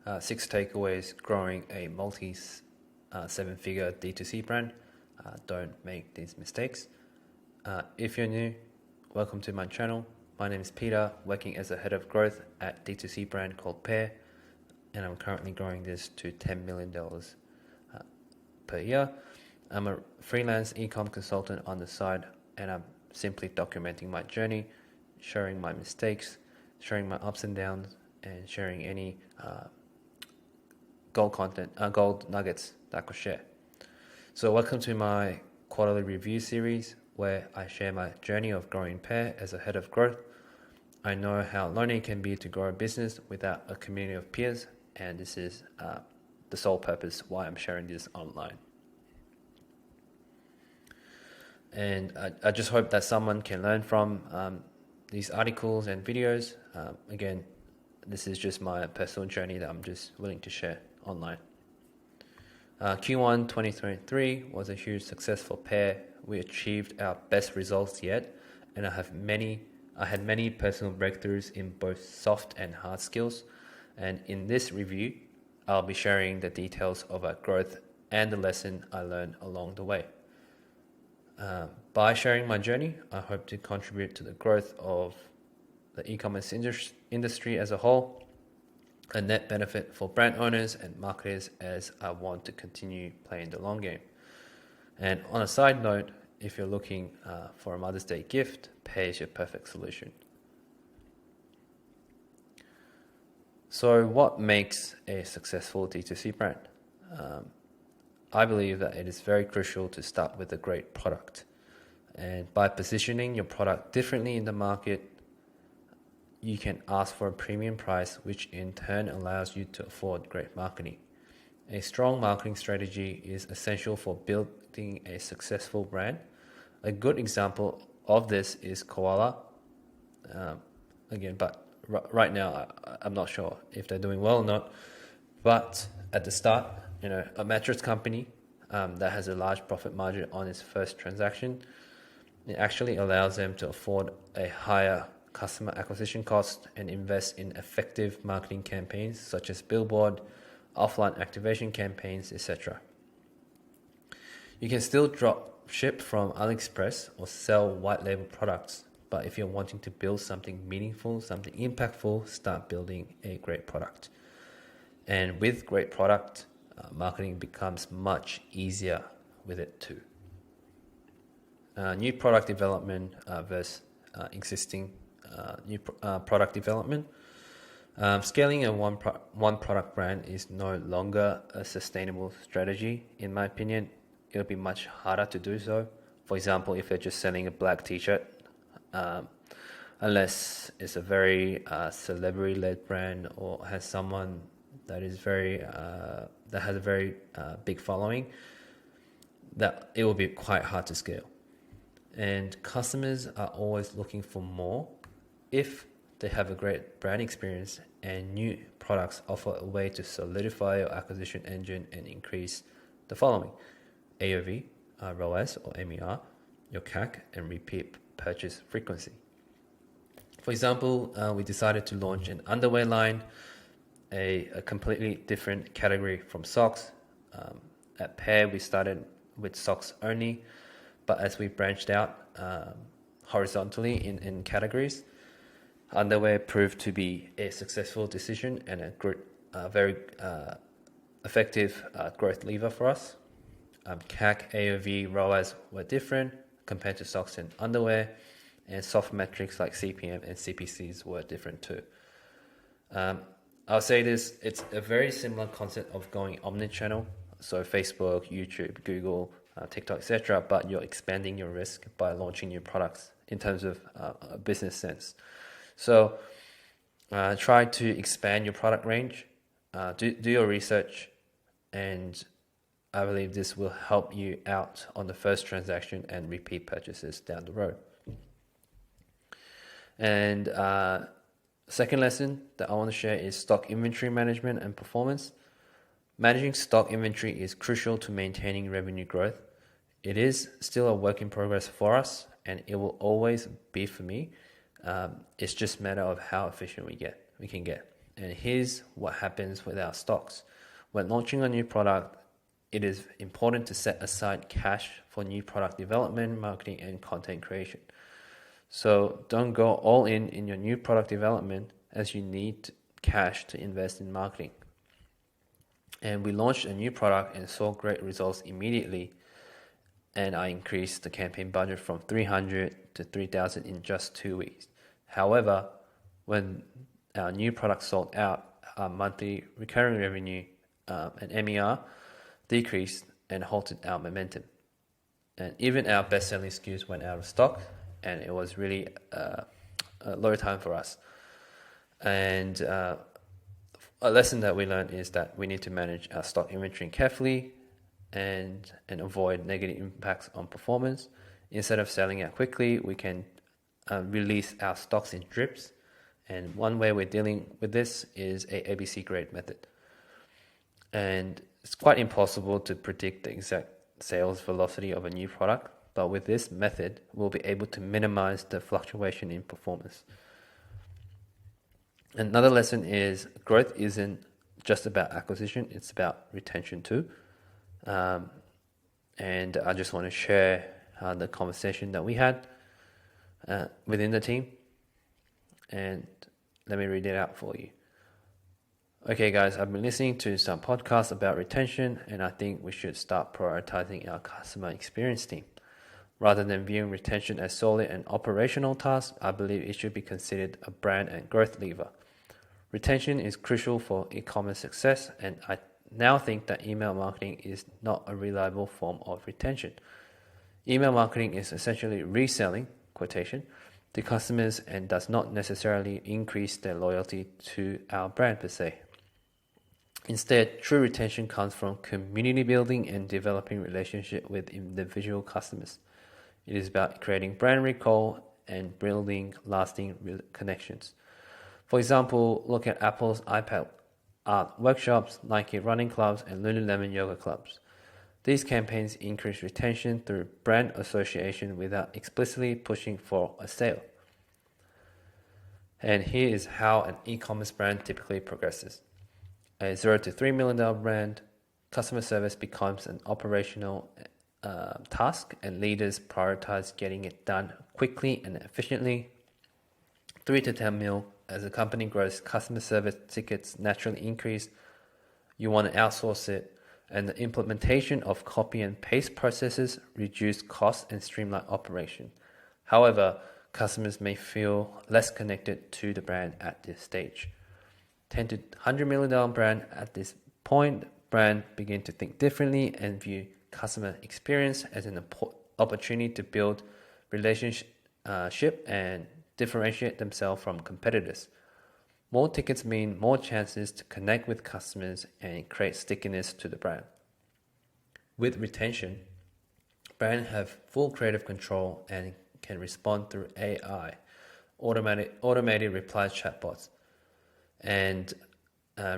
6 takeaways growing a seven-figure D2C brand. Don't make these mistakes. If you're new, welcome to my channel. My name is Peter, working as a head of growth at D2C brand called Pear, and I'm currently growing this to $10 million per year. I'm a freelance e-com consultant on the side, and I'm simply documenting my journey, sharing my mistakes, sharing my ups and downs, and sharing any gold nuggets that I could share. So welcome to my quarterly review series where I share my journey of growing Pear as a head of growth. I know how lonely it can be to grow a business without a community of peers, and this is the sole purpose why I'm sharing this online. And I just hope that someone can learn from these articles and videos. Again, this is just my personal journey that I'm just willing to share online. Q1 2023 was a huge success for Pear. We achieved our best results yet, and I had many personal breakthroughs in both soft and hard skills. And in this review, I'll be sharing the details of our growth and the lesson I learned along the way. By sharing my journey, I hope to contribute to the growth of the e-commerce industry as a whole, a net benefit for brand owners and marketers as I want to continue playing the long game. And on a side note, if you're looking for a Mother's Day gift, Pear is your perfect solution. So what makes a successful D2C brand? I believe that it is very crucial to start with a great product. And by positioning your product differently in the market, you can ask for a premium price, which in turn allows you to afford great marketing. A strong marketing strategy is essential for building a successful brand. A good example of this is Koala. Right now, I'm not sure if they're doing well or not. But at the start, a mattress company that has a large profit margin on its first transaction, it actually allows them to afford a higher customer acquisition cost and invest in effective marketing campaigns such as billboard, offline activation campaigns, etc. You can still drop ship from AliExpress or sell white label products, but if you're wanting to build something meaningful, something impactful, start building a great product. And with great product, marketing becomes much easier with it too. New product development versus existing new product development. Scaling a one product brand is no longer a sustainable strategy. In my opinion, it'll be much harder to do so. For example, if you're just selling a black t-shirt, unless it's a very celebrity-led brand or has someone that is that has a very big following, that it will be quite hard to scale. And customers are always looking for more if they have a great brand experience, and new products offer a way to solidify your acquisition engine and increase the following: AOV, ROAS or MER, your CAC, and repeat purchase frequency. For example, we decided to launch an underwear line, a completely different category from socks. At Pear, we started with socks only, but as we branched out horizontally in categories, underwear proved to be a successful decision and a very effective growth lever for us. CAC, AOV, ROAS were different compared to socks and underwear, and soft metrics like CPM and CPCs were different too. I'll say this, it's a very similar concept of going omnichannel, so Facebook, YouTube, Google, TikTok, etc., but you're expanding your risk by launching new products in terms of a business sense. So try to expand your product range, do your research, and I believe this will help you out on the first transaction and repeat purchases down the road. And second lesson that I want to share is stock inventory management and performance. Managing stock inventory is crucial to maintaining revenue growth. It is still a work in progress for us, and it will always be for me. It's just a matter of how efficient we can get. And here's what happens with our stocks. When launching a new product, it is important to set aside cash for new product development, marketing, and content creation. So don't go all in your new product development, as you need cash to invest in marketing. And we launched a new product and saw great results immediately. And I increased the campaign budget from 300 to 3,000 in just 2 weeks. However, when our new product sold out, our monthly recurring revenue and MER decreased and halted our momentum. And even our best-selling SKUs went out of stock, and it was really a low time for us. And a lesson that we learned is that we need to manage our stock inventory carefully and avoid negative impacts on performance. Instead of selling out quickly, we can release our stocks in drips. And one way we're dealing with this is a ABC grade method. And it's quite impossible to predict the exact sales velocity of a new product, but with this method, we'll be able to minimize the fluctuation in performance. Another lesson is growth isn't just about acquisition, it's about retention too. And I just want to share the conversation that we had within the team. And let me read it out for you. Okay, guys, I've been listening to some podcasts about retention, and I think we should start prioritizing our customer experience team. Rather than viewing retention as solely an operational task, I believe it should be considered a brand and growth lever. Retention is crucial for e-commerce success, and I now think that email marketing is not a reliable form of retention. Email marketing is essentially reselling, quotation, to customers and does not necessarily increase their loyalty to our brand per se. Instead, true retention comes from community building and developing relationship with individual customers. It is about creating brand recall and building lasting connections. For example, look at Apple's iPad art workshops, Nike running clubs, and Lululemon yoga clubs. These campaigns increase retention through brand association without explicitly pushing for a sale. And here is how an e-commerce brand typically progresses. A $0 to $3 million brand, customer service becomes an operational task, and leaders prioritize getting it done quickly and efficiently. 3 to 10 mil, as the company grows, customer service tickets naturally increase. You want to outsource it, and the implementation of copy and paste processes reduce costs and streamline operation. However, customers may feel less connected to the brand at this stage. $10 to $100 million brand, at this point, brand begin to think differently and view customer experience as an opportunity to build relationship and differentiate themselves from competitors. More tickets mean more chances to connect with customers and create stickiness to the brand. With retention, brands have full creative control and can respond through AI, automated reply chatbots, and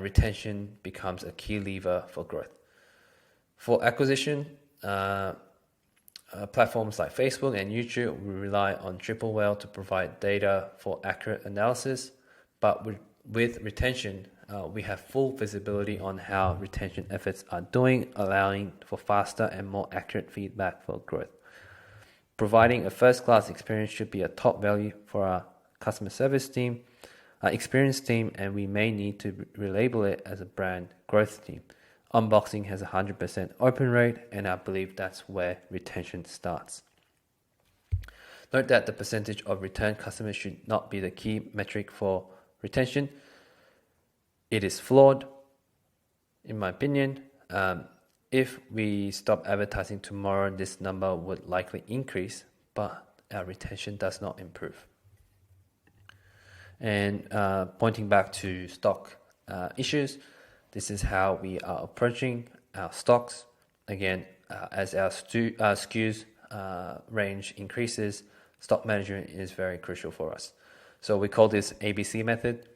retention becomes a key lever for growth. For acquisition, platforms like Facebook and YouTube will rely on triple whale to provide data for accurate analysis, but with retention, we have full visibility on how retention efforts are doing, allowing for faster and more accurate feedback for growth. Providing a first-class experience should be a top value for our customer service team, our experience team, and we may need to relabel it as a brand growth team. Unboxing has a 100% open rate, and I believe that's where retention starts. Note that the percentage of return customers should not be the key metric for retention. It is flawed, in my opinion. If we stop advertising tomorrow, this number would likely increase, but our retention does not improve. And pointing back to stock issues, this is how we are approaching our stocks. Again, as our SKUs range increases, stock management is very crucial for us. So we call this ABC method.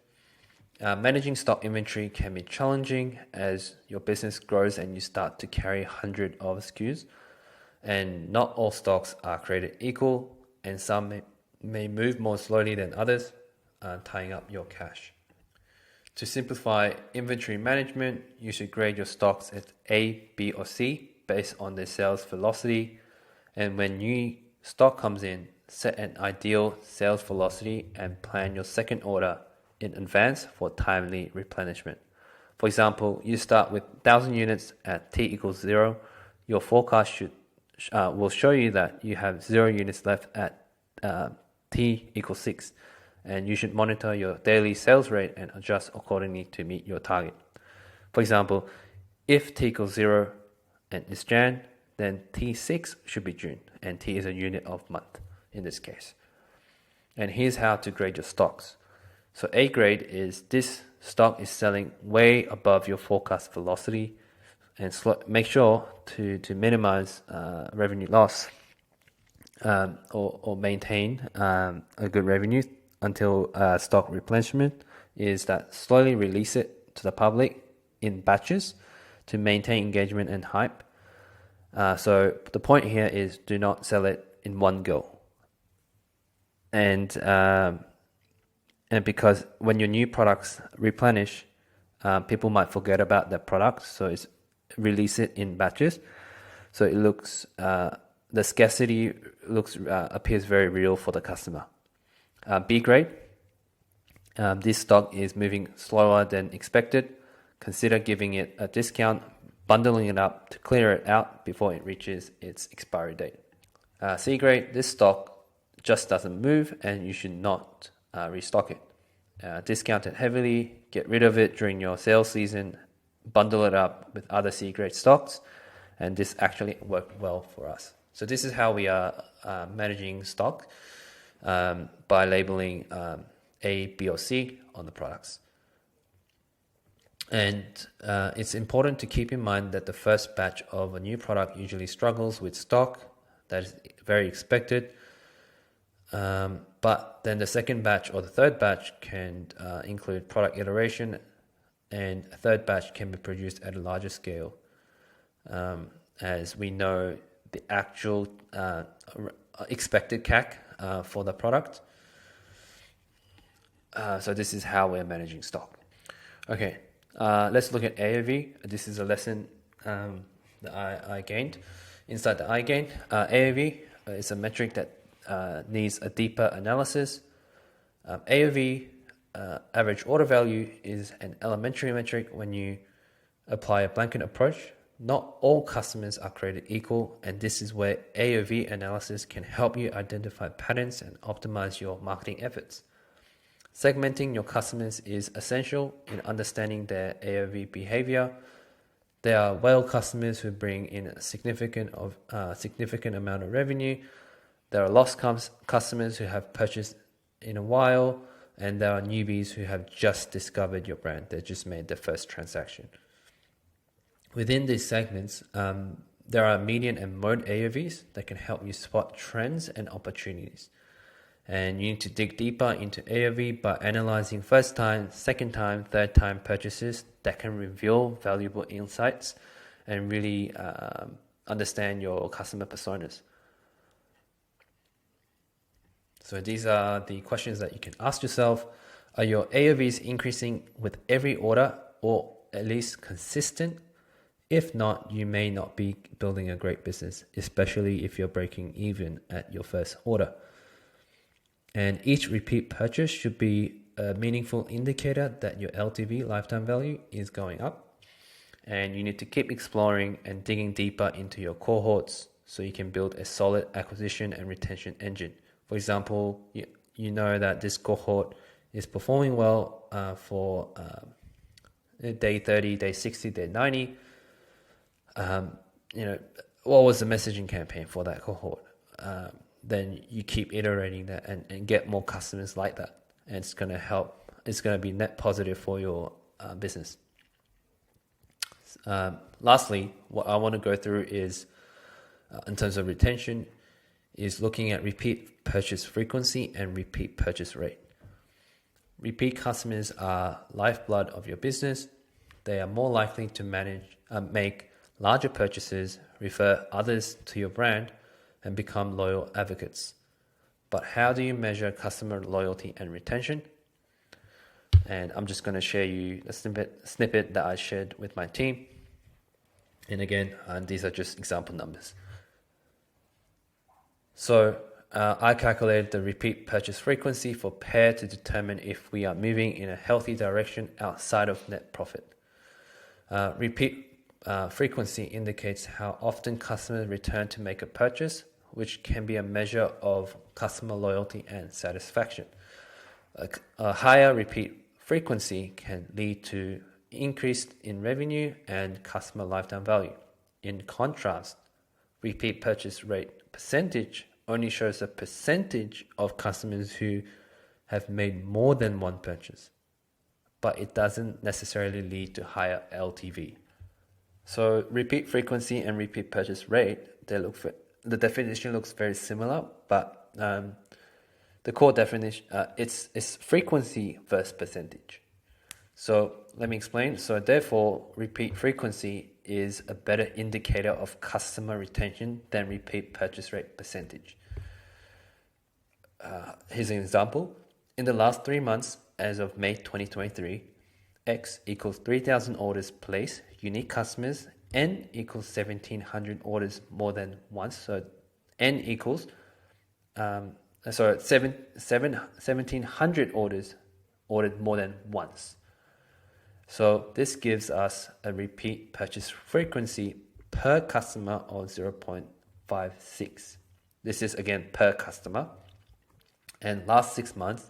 Managing stock inventory can be challenging as your business grows and you start to carry hundreds of SKUs. And not all stocks are created equal, and some may move more slowly than others, tying up your cash. To simplify inventory management, you should grade your stocks at A, B, or C based on their sales velocity. And when new stock comes in, set an ideal sales velocity and plan your second order in advance for timely replenishment. For example, you start with 1,000 units at T equals 0. Your forecast will show you that you have 0 units left at T equals 6. And you should monitor your daily sales rate and adjust accordingly to meet your target. For example, if T equals 0 and is Jan, then T6 should be June, and T is a unit of month in this case. And here's how to grade your stocks. So A grade is this stock is selling way above your forecast velocity, and make sure to minimize revenue loss or maintain a good revenue until stock replenishment is that slowly release it to the public in batches to maintain engagement and hype. So the point here is do not sell it in one go. And because when your new products replenish, people might forget about that product. So it's release it in batches. So it looks the scarcity appears very real for the customer. B grade. This stock is moving slower than expected. Consider giving it a discount, bundling it up to clear it out before it reaches its expiry date. C grade. This stock just doesn't move and you should not restock it. Discount it heavily, get rid of it during your sales season, bundle it up with other C grade stocks, and this actually worked well for us. So this is how we are managing stock by labeling A, B, or C on the products. And it's important to keep in mind that the first batch of a new product usually struggles with stock. That is very expected. But then the second batch or the third batch can include product iteration, and a third batch can be produced at a larger scale, as we know the actual expected CAC for the product. So this is how we're managing stock. Okay, let's look at AOV. This is a lesson that I gained. Inside the iGain, AOV is a metric that needs a deeper analysis. AOV, average order value, is an elementary metric when you apply a blanket approach. Not all customers are created equal, and this is where AOV analysis can help you identify patterns and optimize your marketing efforts. Segmenting your customers is essential in understanding their AOV behavior. There are whale customers who bring in a significant amount of revenue. There are lost customers who have purchased in a while, and there are newbies who have just discovered your brand. They just made their first transaction. Within these segments, there are median and mode AOVs that can help you spot trends and opportunities. And you need to dig deeper into AOV by analyzing first time, second time, third time purchases that can reveal valuable insights and really understand your customer personas. So these are the questions that you can ask yourself. Are your AOVs increasing with every order, or at least consistent? If not, you may not be building a great business, especially if you're breaking even at your first order. And each repeat purchase should be a meaningful indicator that your LTV, lifetime value, is going up. And you need to keep exploring and digging deeper into your cohorts so you can build a solid acquisition and retention engine. For example, you know that this cohort is performing well for day 30, day 60, day 90. What was the messaging campaign for that cohort? Then you keep iterating that and get more customers like that. And it's going to help. It's going to be net positive for your business. Lastly, what I want to go through is, in terms of retention, is looking at repeat purchase frequency and repeat purchase rate. Repeat customers are lifeblood of your business. They are more likely to make larger purchases, refer others to your brand, and become loyal advocates. But how do you measure customer loyalty and retention? And I'm just going to share you a snippet that I shared with my team. And again, these are just example numbers. So I calculated the repeat purchase frequency for pair to determine if we are moving in a healthy direction outside of net profit. Repeat frequency indicates how often customers return to make a purchase, which can be a measure of customer loyalty and satisfaction. A higher repeat frequency can lead to increase in revenue and customer lifetime value. In contrast, repeat purchase rate percentage only shows a percentage of customers who have made more than one purchase, but it doesn't necessarily lead to higher LTV. So repeat frequency and repeat purchase rate, the definition looks very similar, but the core definition, it's frequency versus percentage. So let me explain. So therefore, repeat frequency is a better indicator of customer retention than repeat purchase rate percentage. Here's an example. In the last 3 months, as of May 2023, X equals 3,000 orders placed, unique customers, N equals 1,700 orders more than once. So N equals 1,700 orders ordered more than once. So this gives us a repeat purchase frequency per customer of 0.56. This is again per customer. And last 6 months,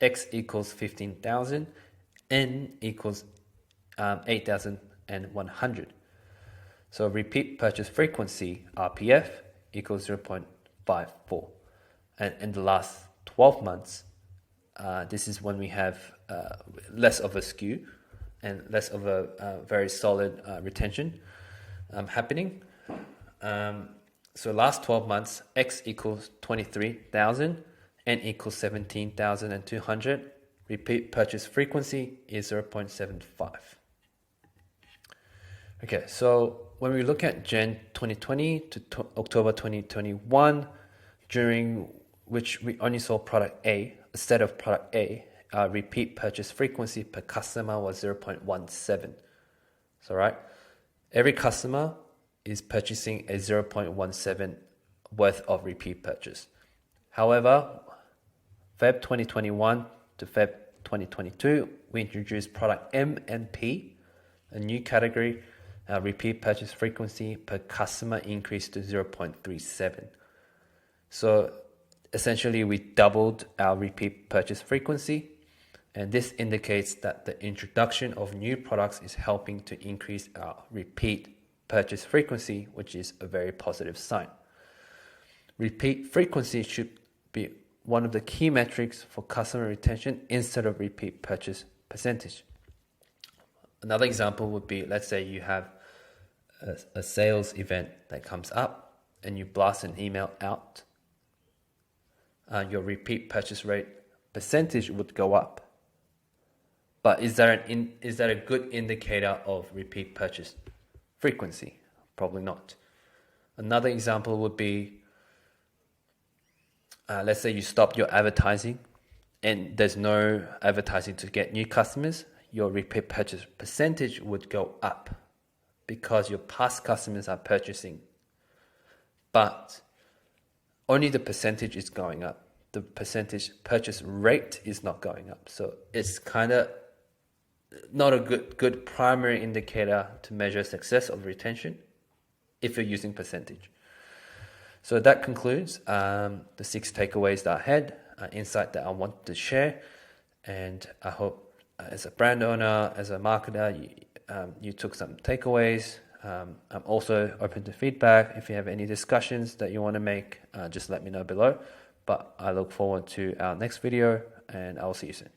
X equals 15,000, N equals 8,100. So repeat purchase frequency, RPF, equals 0.54. And in the last 12 months, this is when we have less of a skew and less of a very solid retention happening. So last 12 months, X equals 23,000, N equals 17,200. Repeat purchase frequency is 0.75. Okay, so when we look at Jan 2020 to October 2021, during which we only saw product A, instead of product A, our repeat purchase frequency per customer was 0.17. So right, every customer is purchasing a 0.17 worth of repeat purchase. However, Feb 2021 to Feb 2022, we introduced product M and P, a new category. Our repeat purchase frequency per customer increased to 0.37. So essentially, we doubled our repeat purchase frequency, and this indicates that the introduction of new products is helping to increase our repeat purchase frequency, which is a very positive sign. Repeat frequency should be one of the key metrics for customer retention instead of repeat purchase percentage. Another example would be, let's say you have a sales event that comes up and you blast an email out. Your repeat purchase rate percentage would go up. But is that a good indicator of repeat purchase frequency? Probably not. Another example would be, let's say you stopped your advertising and there's no advertising to get new customers. Your repeat purchase percentage would go up because your past customers are purchasing. But only the percentage is going up. The percentage purchase rate is not going up. So it's kind of not a good primary indicator to measure success of retention if you're using percentage. So that concludes the 6 takeaways that I had, insight that I wanted to share. And I hope as a brand owner, as a marketer, you took some takeaways. I'm also open to feedback. If you have any discussions that you want to make, just let me know below. But I look forward to our next video, and I'll see you soon.